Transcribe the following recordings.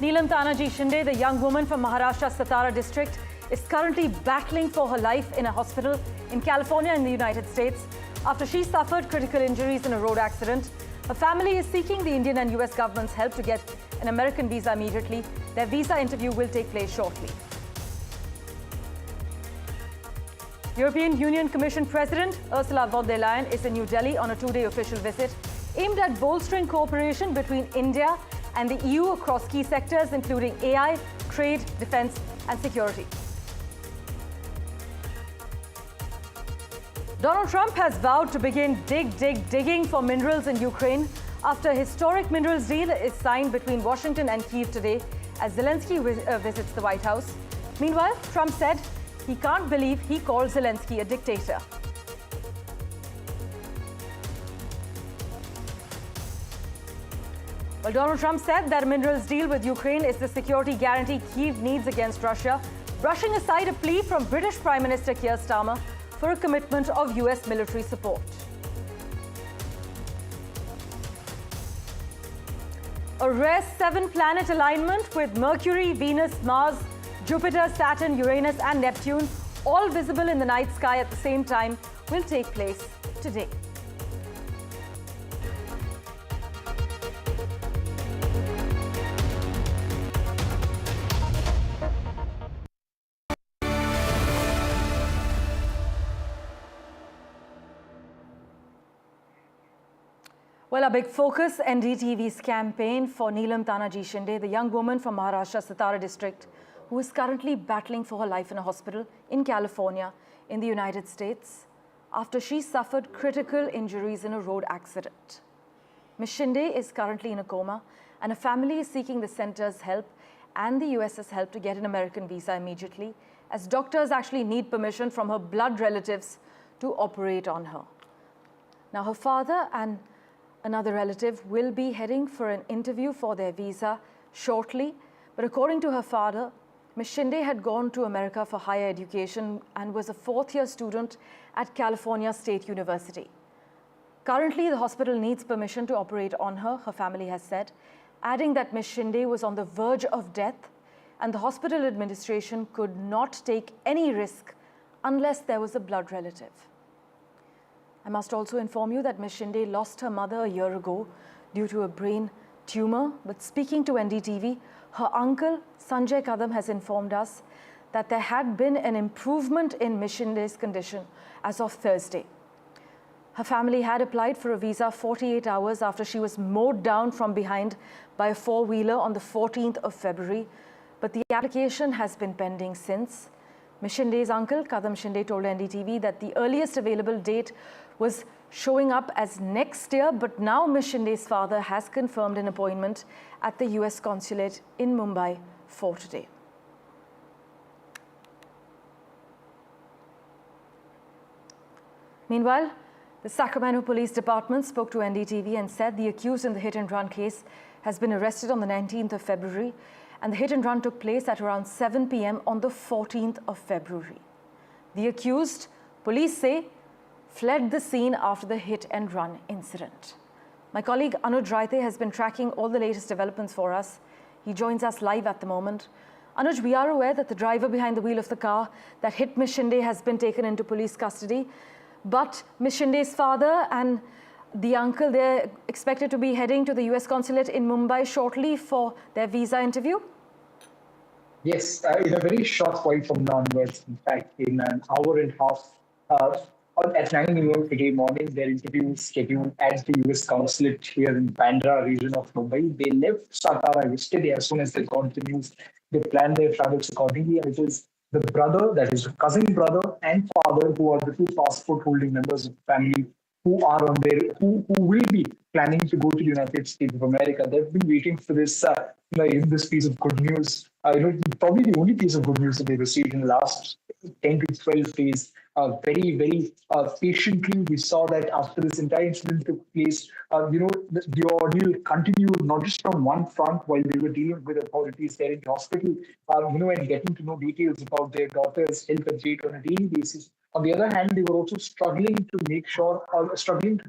Nilam Shinde, the young woman from Maharashtra's Satara district, is currently battling for her life in a hospital in California in the United States after she suffered critical injuries in a road accident. Her family is seeking the Indian and US government's help to get an American visa immediately. Their visa interview will take place shortly. European Union Commission President Ursula von der Leyen is in New Delhi on a two-day official visit aimed at bolstering cooperation between India and the EU across key sectors including AI, trade, defense and security. Donald Trump has vowed to begin digging for minerals in Ukraine after a historic minerals deal is signed between Washington and Kyiv today as Zelensky visits the White House. Meanwhile, Trump said he can't believe he called Zelensky a dictator. Well, Donald Trump said that a minerals deal with Ukraine is the security guarantee Kyiv needs against Russia, brushing aside a plea from British Prime Minister Keir Starmer for a commitment of US military support. A rare 7-planet alignment with Mercury, Venus, Mars, Jupiter, Saturn, Uranus and Neptune, all visible in the night sky at the same time, will take place today. Well, a big focus, NDTV's campaign for Nilam Shinde, the young woman from Maharashtra's Satara district, who is currently battling for her life in a hospital in California in the United States after she suffered critical injuries in a road accident. Ms. Shinde is currently in a coma and her family is seeking the center's help and the US's help to get an American visa immediately, as doctors actually need permission from her blood relatives to operate on her. Now, her father and another relative will be heading for an interview for their visa shortly. But according to her father, Ms. Shinde had gone to America for higher education and was a fourth-year student at California State University. Currently, the hospital needs permission to operate on her, her family has said, adding that Ms. Shinde was on the verge of death and the hospital administration could not take any risk unless there was a blood relative. I must also inform you that Ms. Shinde lost her mother a year ago due to a brain tumor. But speaking to NDTV, her uncle, Sanjay Kadam, has informed us that there had been an improvement in Ms. Shinde's condition as of Thursday. Her family had applied for a visa 48 hours after she was mowed down from behind by a four-wheeler on the 14th of February. But the application has been pending since. Ms. Shinde's uncle, Kadam Shinde, told NDTV that the earliest available date was showing up as next year, but now Ms. Shinde's father has confirmed an appointment at the US consulate in Mumbai for today. Meanwhile, the Sacramento Police Department spoke to NDTV and said the accused in the hit-and-run case has been arrested on the 19th of February, and the hit-and-run took place at around 7 p.m. on the 14th of February. The accused, police say, fled the scene after the hit-and-run incident. My colleague Anuj Raithe has been tracking all the latest developments for us. He joins us live at the moment. Anuj, we are aware that the driver behind the wheel of the car that hit Ms. Shinde has been taken into police custody, but Ms. Shinde's father and the uncle, they're expected to be heading to the US consulate in Mumbai shortly for their visa interview? Yes, in a very short while from now onwards, in fact, in an hour and a half, at 9 a.m. today morning, their interview is scheduled at the US consulate here in Bandra region of Mumbai. They left Satara yesterday. As soon as they got the news, they planned their travels accordingly. And it is the brother, that is the cousin brother and father, who are the two passport-holding members of the family who are on their, who will be planning to go to the United States of America. They've been waiting for this, this piece of good news. Probably the only piece of good news that they received in the last 10 to 12 days. Very patiently, we saw that after this entire incident took place, the ordeal continued not just from one front while they were dealing with authorities there in the hospital, and getting to know details about their daughter's health update on a daily basis. On the other hand, they were also struggling to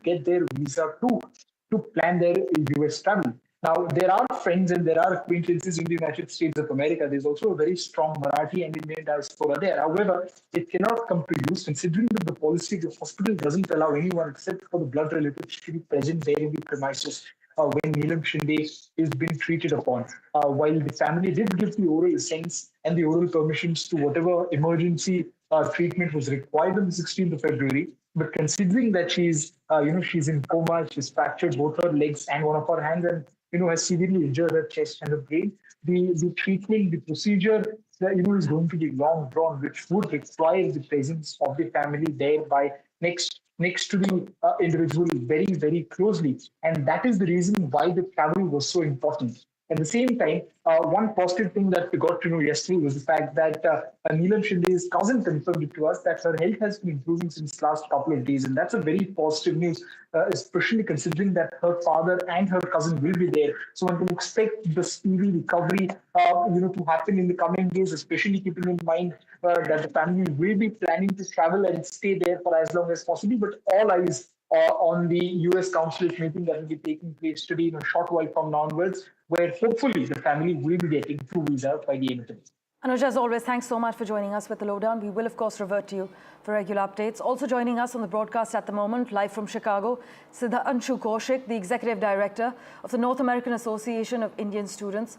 get their visa to plan their US travel. Now, there are friends and there are acquaintances in the United States of America. There's also a very strong Marathi and Indian diaspora there. However, it cannot come to use considering that the policy of the hospital doesn't allow anyone except for the blood relatives to be present there in the premises when Nilam Shinde is being treated upon. While the family did give the oral assents and the oral permissions to whatever emergency treatment was required on the 16th of February, but considering that she's in coma, she's fractured both her legs and one of her hands, and has severely injured her chest and her brain, the treatment, the procedure, is going to be long drawn, which would require the presence of the family there by next to the individual very, very closely. And that is the reason why the travel was so important. At the same time, one positive thing that we got to know yesterday was the fact that Nilam Shinde's cousin confirmed it to us that her health has been improving since last couple of days. And that's a very positive news, especially considering that her father and her cousin will be there. So one can expect the speedy recovery, to happen in the coming days, especially keeping in mind that the family will be planning to travel and stay there for as long as possible. But all eyes on the US consulate meeting that will be taking place today in a short while from now onwards, where hopefully the family will be getting through visa by the end of the day. Anuj, as always, thanks so much for joining us with the lowdown. We will, of course, revert to you for regular updates. Also joining us on the broadcast at the moment, live from Chicago, Sudhanshu Kaushik, the Executive Director of the North American Association of Indian Students.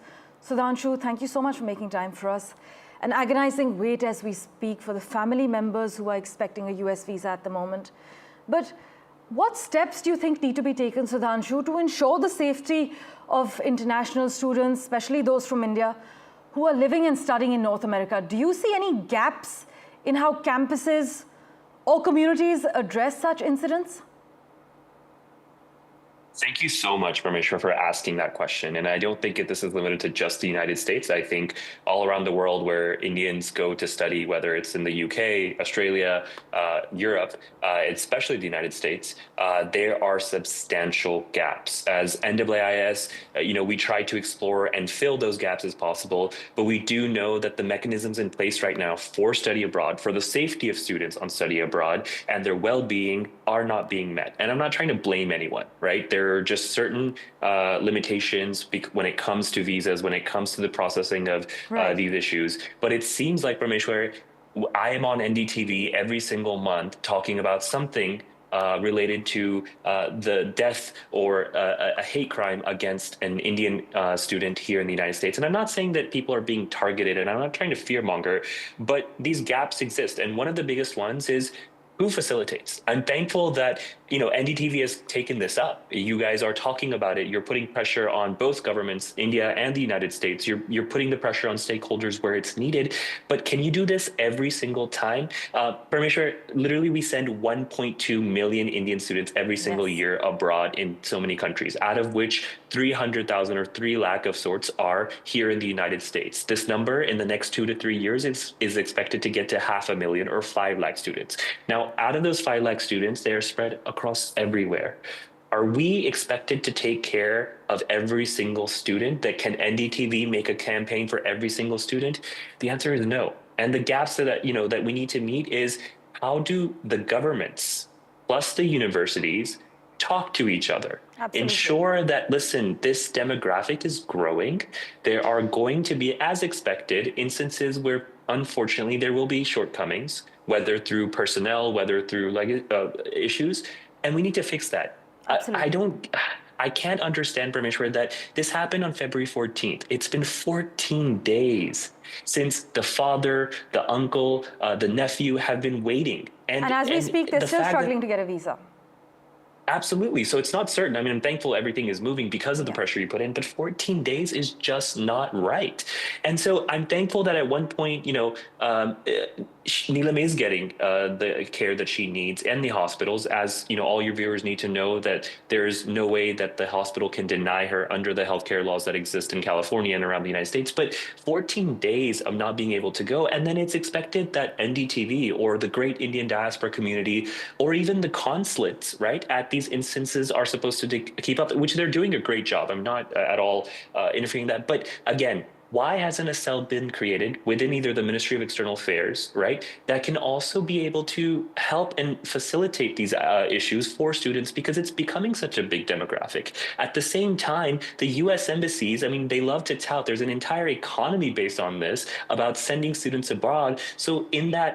Sudhanshu, thank you so much for making time for us. An agonizing wait as we speak for the family members who are expecting a US visa at the moment. But what steps do you think need to be taken, Sudhanshu, to ensure the safety of international students, especially those from India, who are living and studying in North America? Do you see any gaps in how campuses or communities address such incidents? Thank you so much, Parmeshwar, for asking that question. And I don't think this is limited to just the United States. I think all around the world where Indians go to study, whether it's in the UK, Australia, Europe, especially the United States, there are substantial gaps. As NAIS, we try to explore and fill those gaps as possible, but we do know that the mechanisms in place right now for study abroad, for the safety of students on study abroad and their well-being are not being met. And I'm not trying to blame anyone, right? There are just certain limitations when it comes to visas, when it comes to the processing of these issues. But it seems like, Parmeshwar, I am on NDTV every single month talking about something related to the death or a hate crime against an Indian student here in the United States. And I'm not saying that people are being targeted, and I'm not trying to fearmonger, but these gaps exist. And one of the biggest ones is who facilitates. I'm thankful that NDTV has taken this up. You guys are talking about it. You're putting pressure on both governments, India and the United States. You're putting the pressure on stakeholders where it's needed. But can you do this every single time? Parmeshwar, literally we send 1.2 million Indian students every single year abroad in so many countries, out of which 300,000 or 3 lakh of sorts are here in the United States. This number in the next 2 to 3 years is expected to get to 500,000 or 5 lakh students. Now, out of those 5 lakh students, they are spread across everywhere. Are we expected to take care of every single student? That can NDTV make a campaign for every single student? The answer is no. And the gaps that that we need to meet is, how do the governments plus the universities talk to each other? Absolutely. Ensure that, listen, this demographic is growing. There are going to be, as expected, instances where unfortunately there will be shortcomings, whether through personnel, whether through issues, and we need to fix that. I can't understand, Parmeshwar, that this happened on February 14th. It's been 14 days since the father, the uncle, the nephew have been waiting. And as we speak, they're still struggling to get a visa. Absolutely. So it's not certain. I mean, I'm thankful everything is moving because of the pressure you put in, but 14 days is just not right. And so I'm thankful that at one point, Nilam is getting the care that she needs in the hospitals. As all your viewers need to know that there's no way that the hospital can deny her under the healthcare laws that exist in California and around the United States. But 14 days of not being able to go, and then it's expected that NDTV or the great Indian diaspora community or even the consulates, right, at these instances are supposed to keep up, which they're doing a great job. I'm not at all interfering in that. But again, why hasn't a cell been created within either the Ministry of External Affairs, right, that can also be able to help and facilitate these issues for students, because it's becoming such a big demographic. At the same time, the US embassies, I mean, they love to tout, there's an entire economy based on this about sending students abroad. So in that,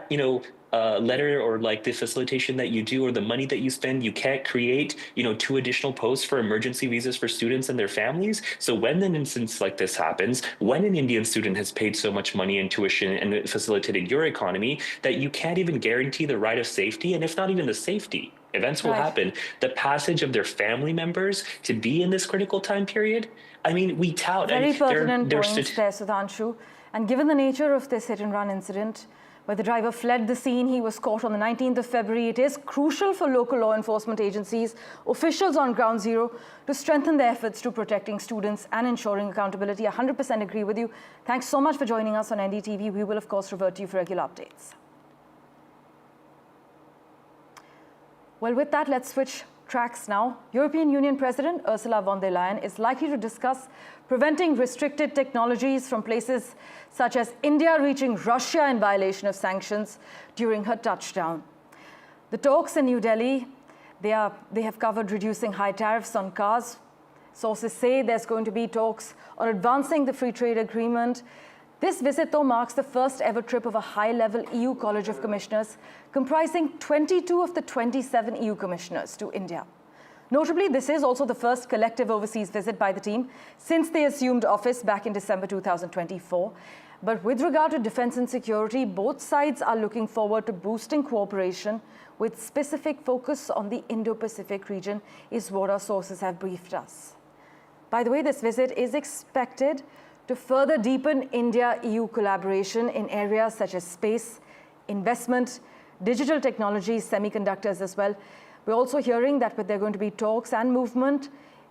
letter or like the facilitation that you do or the money that you spend, you can't create, 2 additional posts for emergency visas for students and their families. So when an instance like this happens, when an Indian student has paid so much money in tuition and facilitated your economy, that you can't even guarantee the right of safety, and if not even the safety, events will happen, the passage of their family members to be in this critical time period. I mean, we tout. Very pertinent points there, Sudhanshu. And given the nature of this hit-and-run incident, where the driver fled the scene, he was caught on the 19th of February. It is crucial for local law enforcement agencies, officials on Ground Zero, to strengthen their efforts to protecting students and ensuring accountability. I 100% agree with you. Thanks so much for joining us on NDTV. We will, of course, revert to you for regular updates. Well, with that, let's switch tracks now. European Union President Ursula von der Leyen is likely to discuss preventing restricted technologies from places such as India reaching Russia in violation of sanctions during her touchdown. The talks in New Delhi, they have covered reducing high tariffs on cars. Sources say there's going to be talks on advancing the free trade agreement. This visit, though, marks the first ever trip of a high-level EU College of Commissioners, comprising 22 of the 27 EU commissioners to India. Notably, this is also the first collective overseas visit by the team since they assumed office back in December 2024. But with regard to defense and security, both sides are looking forward to boosting cooperation with specific focus on the Indo-Pacific region, is what our sources have briefed us. By the way, this visit is expected to further deepen India-EU collaboration in areas such as space, investment, digital technologies, semiconductors as well. We're also hearing that there are going to be talks and movement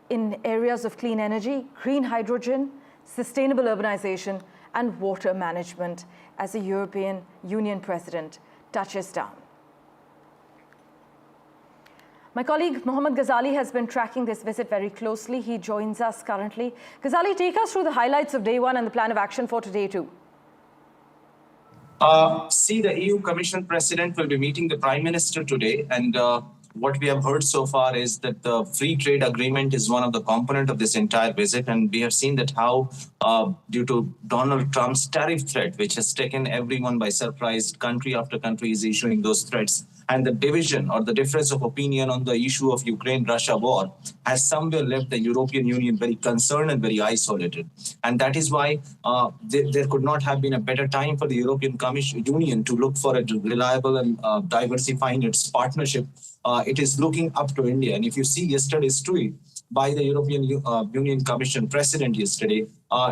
in areas of clean energy, green hydrogen, sustainable urbanization, and water management as the European Union President touches down. My colleague Mohammad Ghazali has been tracking this visit very closely. He joins us currently. Ghazali, take us through the highlights of day one and the plan of action for today too. The EU Commission President will be meeting the Prime Minister today, and what we have heard so far is that the free trade agreement is one of the components of this entire visit, and we have seen that how, due to Donald Trump's tariff threat, which has taken everyone by surprise, country after country is issuing those threats, and the division or the difference of opinion on the issue of Ukraine-Russia war has somewhere left the European Union very concerned and very isolated. And that is why there could not have been a better time for the European Union to look for a reliable and diversifying its partnership. It is looking up to India. And if you see yesterday's tweet by the European Union Commission President yesterday,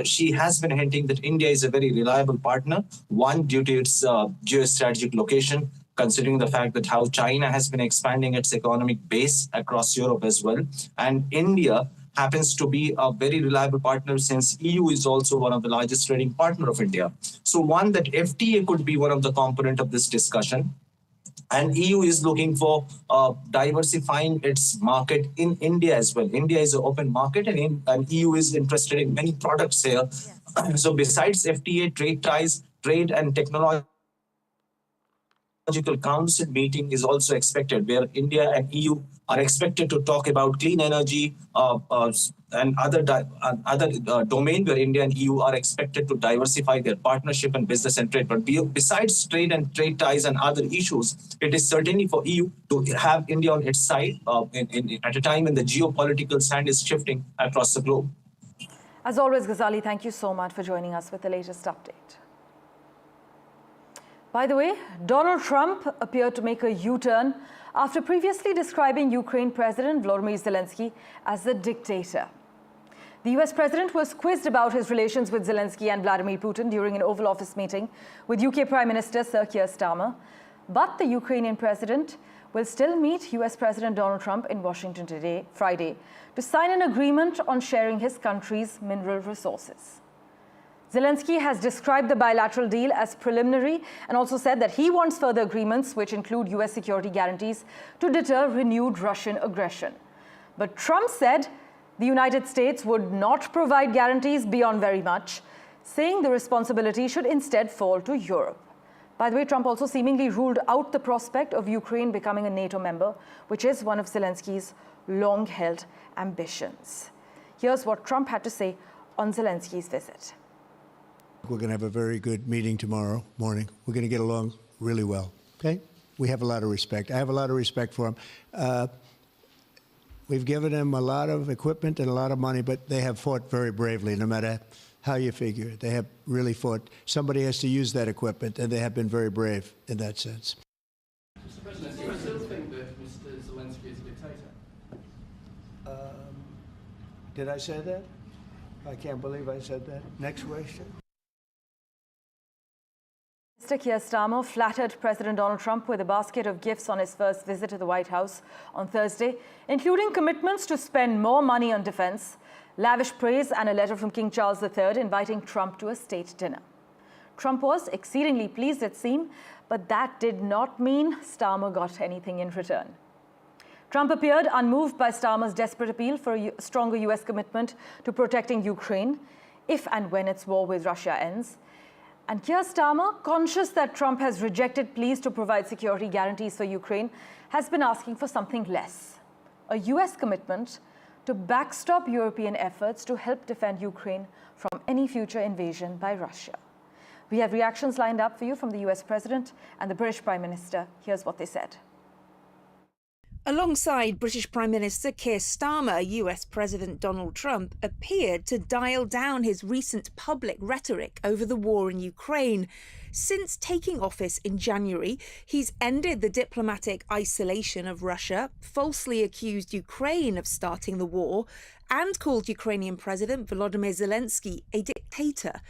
she has been hinting that India is a very reliable partner, one, due to its geostrategic location, considering the fact that how China has been expanding its economic base across Europe as well. And India happens to be a very reliable partner since EU is also one of the largest trading partner of India. So one, that FTA could be one of the component of this discussion. And EU is looking for diversifying its market in India as well. India is an open market, and EU is interested in many products here. Yes. So besides FTA, trade ties, trade and technology, Council meeting is also expected, where India and EU are expected to talk about clean energy and other domain where India and EU are expected to diversify their partnership and business and trade. But besides trade and trade ties and other issues, it is certainly for EU to have India on its side at a time when the geopolitical sand is shifting across the globe. As always, Ghazali, thank you so much for joining us with the latest update. By the way, Donald Trump appeared to make a U-turn after previously describing Ukraine President Volodymyr Zelensky as a dictator. The US President was quizzed about his relations with Zelensky and Vladimir Putin during an Oval Office meeting with UK Prime Minister Sir Keir Starmer. But the Ukrainian President will still meet US President Donald Trump in Washington today, Friday, to sign an agreement on sharing his country's mineral resources. Zelensky has described the bilateral deal as preliminary and also said that he wants further agreements which include US security guarantees to deter renewed Russian aggression. But Trump said the United States would not provide guarantees beyond very much, saying the responsibility should instead fall to Europe. By the way, Trump also seemingly ruled out the prospect of Ukraine becoming a NATO member, which is one of Zelensky's long-held ambitions. Here's what Trump had to say on Zelensky's visit. We're going to have a very good meeting tomorrow morning. We're going to get along really well, okay? We have a lot of respect. I have a lot of respect for him. We've given them a lot of equipment and a lot of money, but they have fought very bravely, no matter how you figure it. They have really fought. Somebody has to use that equipment, and they have been very brave in that sense. Mr. President, do you still think that Mr. Zelensky is a dictator? Did I say that? I can't believe I said that. Next question. Mr. Keir Starmer flattered President Donald Trump with a basket of gifts on his first visit to the White House on Thursday, including commitments to spend more money on defense, lavish praise, and a letter from King Charles III inviting Trump to a state dinner. Trump was exceedingly pleased, it seemed, but that did not mean Starmer got anything in return. Trump appeared unmoved by Starmer's desperate appeal for a stronger US commitment to protecting Ukraine if and when its war with Russia ends. And Keir Starmer, conscious that Trump has rejected pleas to provide security guarantees for Ukraine, has been asking for something less: a US commitment to backstop European efforts to help defend Ukraine from any future invasion by Russia. We have reactions lined up for you from the US President and the British Prime Minister. Here's what they said. Alongside British Prime Minister Keir Starmer, US President Donald Trump appeared to dial down his recent public rhetoric over the war in Ukraine. Since taking office in January, he's ended the diplomatic isolation of Russia, falsely accused Ukraine of starting the war, and called Ukrainian President Volodymyr Zelensky a dictator.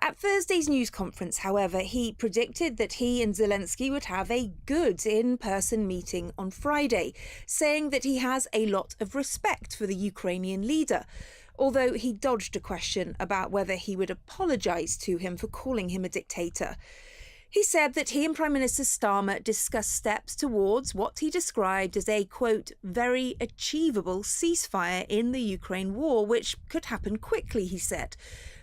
At Thursday's news conference, however, he predicted that he and Zelensky would have a good in-person meeting on Friday, saying that he has a lot of respect for the Ukrainian leader, although he dodged a question about whether he would apologise to him for calling him a dictator. He said that he and Prime Minister Starmer discussed steps towards what he described as a, quote, very achievable ceasefire in the Ukraine war, which could happen quickly, he said.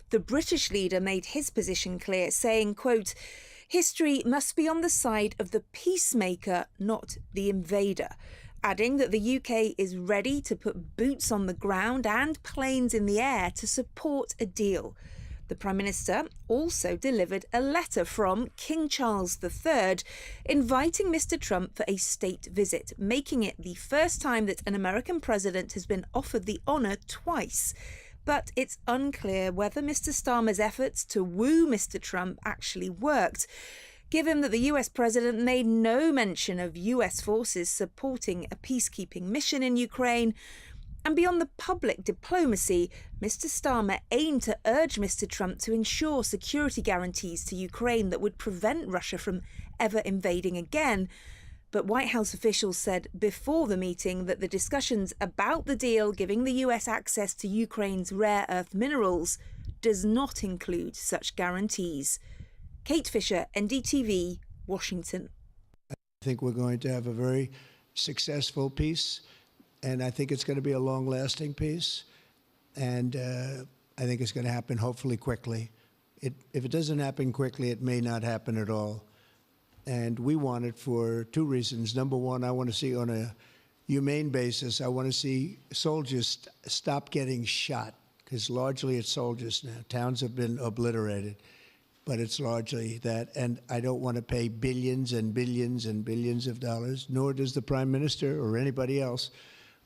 The British leader made his position clear, saying, quote, history must be on the side of the peacemaker, not the invader, adding that the UK is ready to put boots on the ground and planes in the air to support a deal. The Prime Minister also delivered a letter from King Charles III inviting Mr. Trump for a state visit, making it the first time that an American president has been offered the honour twice. But it's unclear whether Mr. Starmer's efforts to woo Mr. Trump actually worked, given that the US president made no mention of US forces supporting a peacekeeping mission in Ukraine. And beyond the public diplomacy, Mr. Starmer aimed to urge Mr. Trump to ensure security guarantees to Ukraine that would prevent Russia from ever invading again. But White House officials said before the meeting that the discussions about the deal giving the US access to Ukraine's rare earth minerals does not include such guarantees. Kate Fisher, NDTV, Washington. I think we're going to have a very successful peace, and I think it's going to be a long-lasting peace, and I think it's going to happen hopefully quickly. If it doesn't happen quickly, it may not happen at all. And we want it for two reasons. Number one, I want to see on a humane basis, I want to see soldiers stop getting shot, because largely it's soldiers now. Towns have been obliterated, but it's largely that. And I don't want to pay billions and billions and billions of dollars, nor does the Prime Minister or anybody else,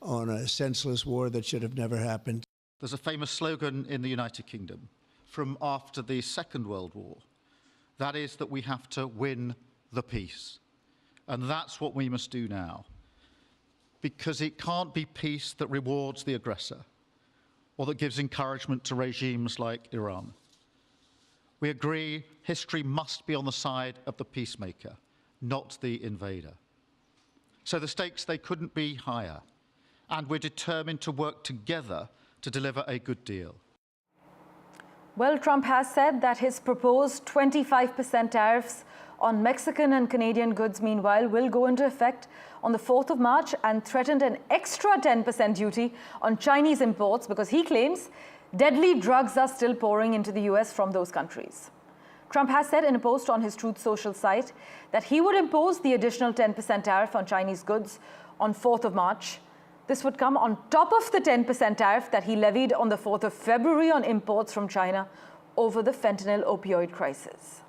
on a senseless war that should have never happened. There's a famous slogan in the United Kingdom from after the Second World War. That is that we have to win the peace. And that's what we must do now. Because it can't be peace that rewards the aggressor or that gives encouragement to regimes like Iran. We agree history must be on the side of the peacemaker, not the invader. So the stakes, they couldn't be higher. And we're determined to work together to deliver a good deal. Well, Trump has said that his proposed 25% tariffs on Mexican and Canadian goods, meanwhile, will go into effect on the 4th of March and threatened an extra 10% duty on Chinese imports because he claims deadly drugs are still pouring into the US from those countries. Trump has said in a post on his Truth Social site that he would impose the additional 10% tariff on Chinese goods on 4th of March. This would come on top of the 10% tariff that he levied on the 4th of February on imports from China over the fentanyl opioid crisis.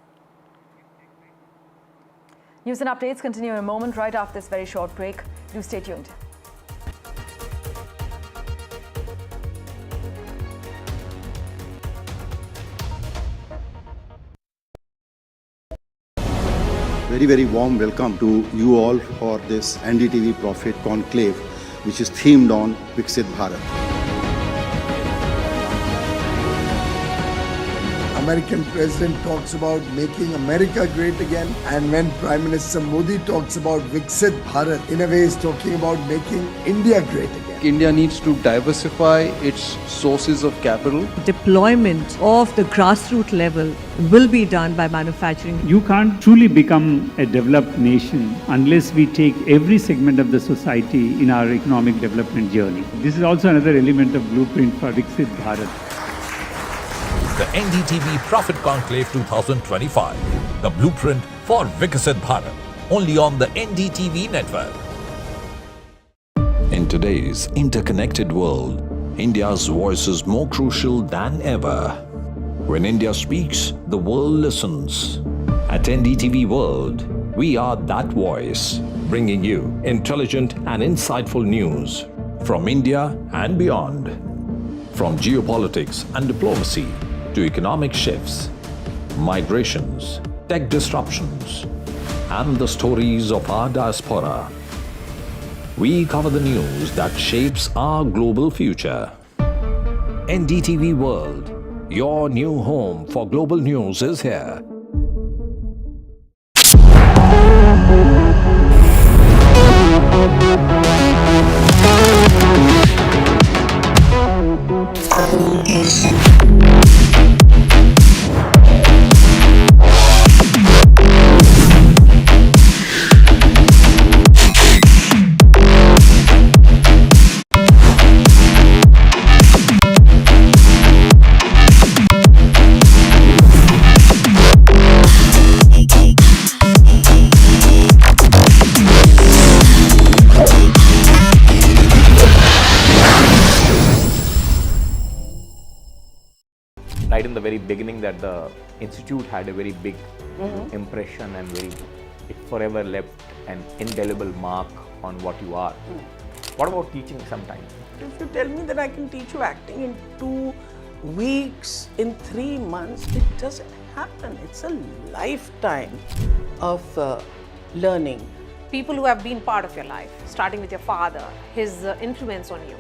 News and updates continue in a moment right after this very short break. Do stay tuned. Very, very warm welcome to you all for this NDTV Profit Conclave, which is themed on Viksit Bharat. American president talks about making America great again, and when Prime Minister Modi talks about Viksit Bharat, in a way is talking about making India great again. India needs to diversify its sources of capital. Deployment of the grassroots level will be done by manufacturing. You can't truly become a developed nation unless we take every segment of the society in our economic development journey. This is also another element of blueprint for Viksit Bharat. The NDTV Profit Conclave 2025, the blueprint for Viksit Bharat, only on the NDTV network. In today's interconnected world, India's voice is more crucial than ever. When India speaks, the world listens. At NDTV World, we are that voice, bringing you intelligent and insightful news from India and beyond. From geopolitics and diplomacy to economic shifts, migrations, tech disruptions, and the stories of our diaspora. We cover the news that shapes our global future. NDTV World, your new home for global news, is here. Right in the very beginning, that the institute had a very big impression and it forever left an indelible mark on what you are. What about teaching sometimes? If you tell me that I can teach you acting in 2 weeks, in 3 months, it doesn't happen. It's a lifetime of learning. People who have been part of your life, starting with your father, his influence on you.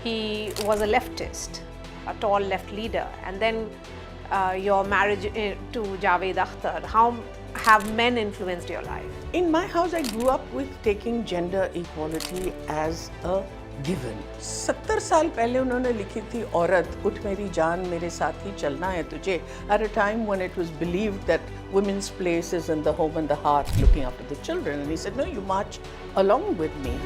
He was a leftist, a tall left leader, and then your marriage to Javed Akhtar. How have men influenced your life? In my house, I grew up with taking gender equality as a given. 70 साल पहले उन्होंने लिखी थी औरत उठ मेरी जान मेरे साथ ही चलना है तुझे, at a time when it was believed that women's place is in the home and the heart, looking after the children. And he said, no, you march along with me.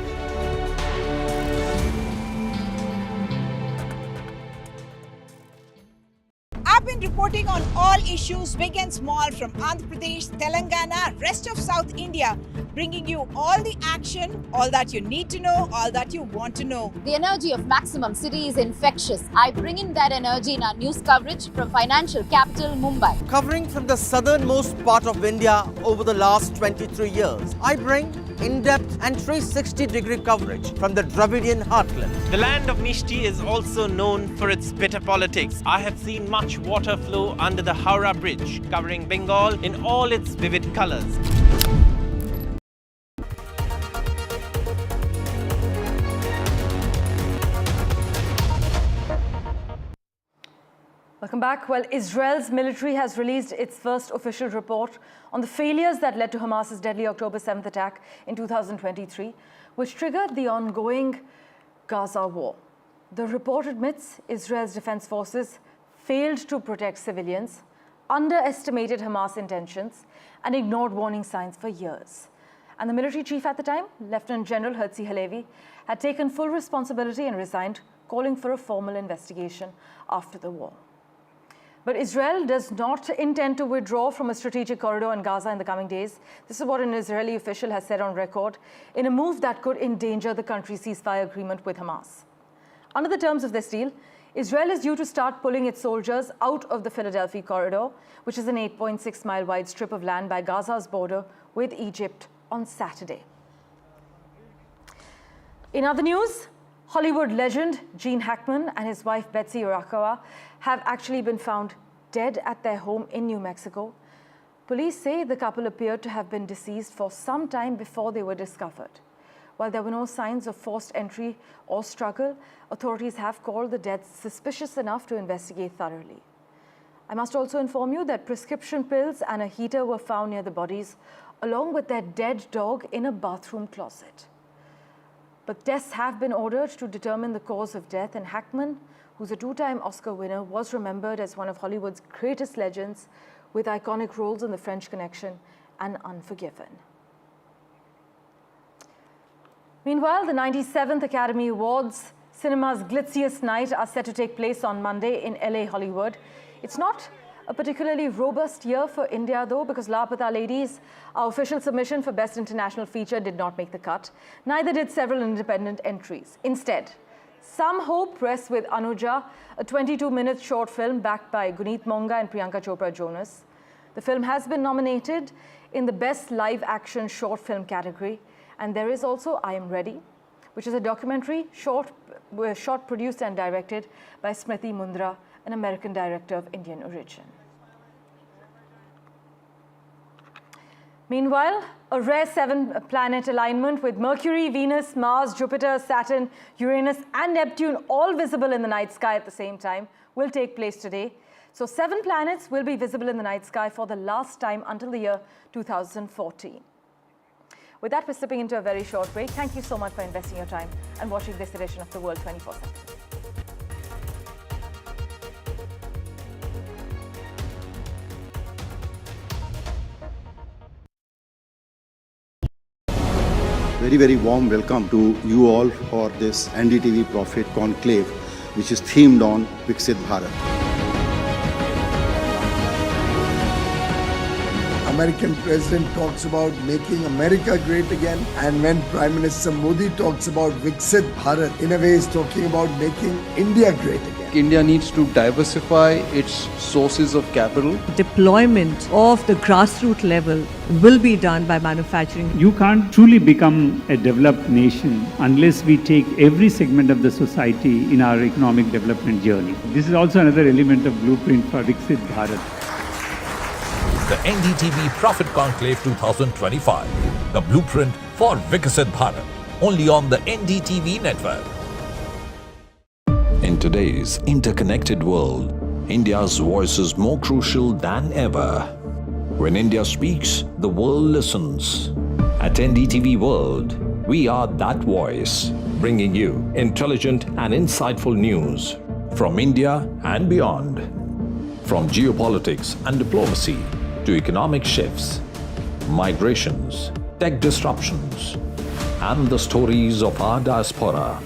I've been reporting on all issues, big and small, from Andhra Pradesh, Telangana, rest of South India, bringing you all the action, all that you need to know, all that you want to know. The energy of Maximum City is infectious. I bring in that energy in our news coverage from financial capital, Mumbai. Covering from the southernmost part of India over the last 23 years, I bring in-depth and 360-degree coverage from the Dravidian heartland. The land of Mishti is also known for its bitter politics. I have seen much water flow under the Howrah Bridge, covering Bengal in all its vivid colors. Welcome back. Well, Israel's military has released its first official report on the failures that led to Hamas's deadly October 7th attack in 2023, which triggered the ongoing Gaza war. The report admits Israel's defense forces failed to protect civilians, underestimated Hamas intentions, and ignored warning signs for years. And the military chief at the time, Lieutenant General Herzi Halevi, had taken full responsibility and resigned, calling for a formal investigation after the war. But Israel does not intend to withdraw from a strategic corridor in Gaza in the coming days. This is what an Israeli official has said on record, in a move that could endanger the country's ceasefire agreement with Hamas. Under the terms of this deal, Israel is due to start pulling its soldiers out of the Philadelphia corridor, which is an 8.6-mile wide strip of land by Gaza's border with Egypt, on Saturday. In other news, Hollywood legend Gene Hackman and his wife Betsy Arakawa have actually been found dead at their home in New Mexico. Police say the couple appeared to have been deceased for some time before they were discovered. While there were no signs of forced entry or struggle, authorities have called the deaths suspicious enough to investigate thoroughly. I must also inform you that prescription pills and a heater were found near the bodies, along with their dead dog in a bathroom closet. But tests have been ordered to determine the cause of death, and Hackman, who's a two-time Oscar winner, was remembered as one of Hollywood's greatest legends with iconic roles in The French Connection and Unforgiven. Meanwhile, the 97th Academy Awards, cinema's glitziest night, are set to take place on Monday in LA, Hollywood. It's not a particularly robust year for India, though, because Lapata Ladies, our official submission for Best International Feature, did not make the cut. Neither did several independent entries. Instead, some hope rests with Anuja, a 22-minute short film backed by Guneet Monga and Priyanka Chopra Jonas. The film has been nominated in the Best Live Action Short Film category. And there is also I Am Ready, which is a documentary short, produced and directed by Smriti Mundra, an American director of Indian origin. Meanwhile, a rare 7-planet alignment with Mercury, Venus, Mars, Jupiter, Saturn, Uranus, and Neptune all visible in the night sky at the same time will take place today. So 7 planets will be visible in the night sky for the last time until the year 2014. With that, we're slipping into a very short break. Thank you so much for investing your time and watching this edition of The World 24/7. Very, very warm welcome to you all for this NDTV Prophet Conclave, which is themed on Viksit Bharat. American president talks about making America great again, and when Prime Minister Modi talks about Viksit Bharat, in a way is talking about making India great again. India needs to diversify its sources of capital. Deployment of the grassroots level will be done by manufacturing. You can't truly become a developed nation unless we take every segment of the society in our economic development journey. This is also another element of blueprint for Viksit Bharat. The NDTV Prophet Conclave 2025, the blueprint for Viksit Bharat, only on the NDTV network. In today's interconnected world, India's voice is more crucial than ever. When India speaks, the world listens. At NDTV World, we are that voice, bringing you intelligent and insightful news from India and beyond. From geopolitics and diplomacy to economic shifts, migrations, tech disruptions, and the stories of our diaspora.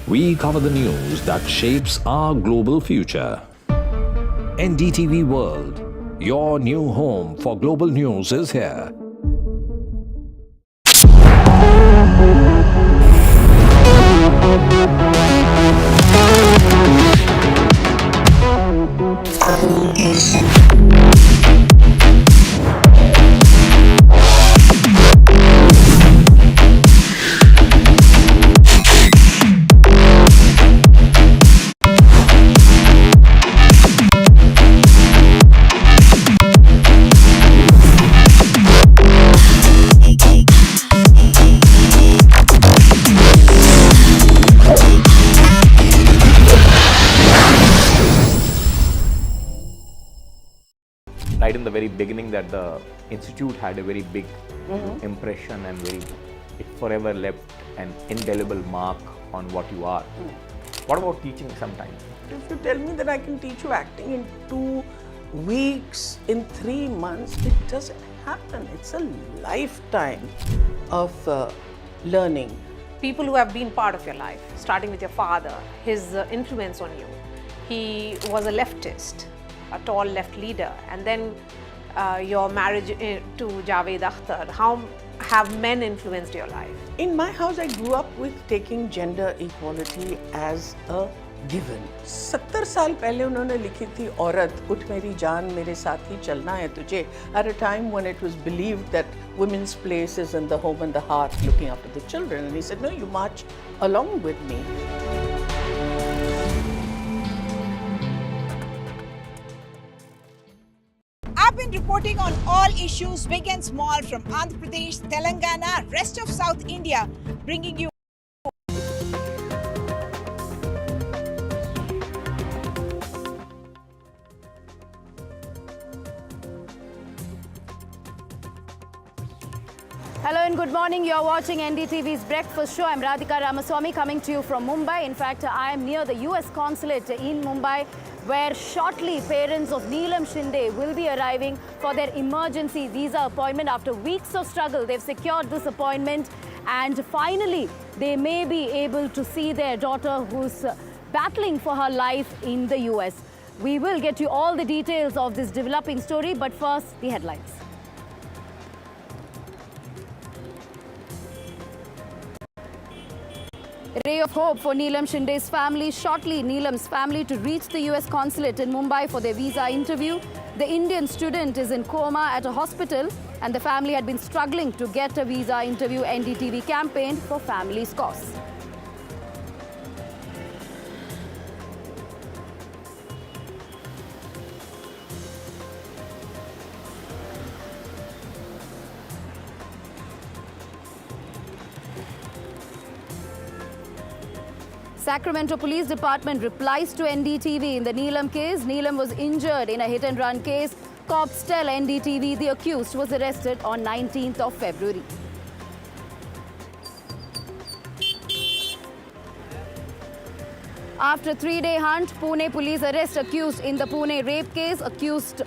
We cover the news that shapes our global future. NDTV World, your new home for global news, is here. Right in the very beginning, that the institute had a very big impression and it forever left an indelible mark on what you are. What about teaching sometimes? If you tell me that I can teach you acting in 2 weeks, in 3 months, it doesn't happen. It's a lifetime of learning. People who have been part of your life, starting with your father, his influence on you. He was a leftist, a tall left leader, and then your marriage to Javed Akhtar. How have men influenced your life? In my house, I grew up with taking gender equality as a given. 70 साल पहले उन्होंने लिखी थी औरत उठ मेरी जान मेरे साथ ही चलना है तुझे, at a time when it was believed that women's place is in the home and the heart, looking after the children. And he said, no, you march along with me. I've been reporting on all issues, big and small, from Andhra Pradesh, Telangana, rest of South India, bringing you Hello and good morning. You're watching NDTV's Breakfast Show. I'm Radhika Ramaswamy coming to you from Mumbai. In fact, I am near the US consulate in Mumbai, where shortly parents of Nilam Shinde will be arriving for their emergency visa appointment. After weeks of struggle, they've secured this appointment, and finally they may be able to see their daughter who's battling for her life in the US. We will get you all the details of this developing story, but first, the headlines. Ray of hope for Nilam Shinde's family. Shortly, Nilam's family to reach the US consulate in Mumbai for their visa interview. The Indian student is in coma at a hospital, and the family had been struggling to get a visa interview. NDTV campaigned for family's cause. Sacramento Police Department replies to NDTV in the Nilam case. Nilam was injured in a hit-and-run case. Cops tell NDTV the accused was arrested on 19th of February. After a 3-day hunt, Pune police arrest accused in the Pune rape case. Accused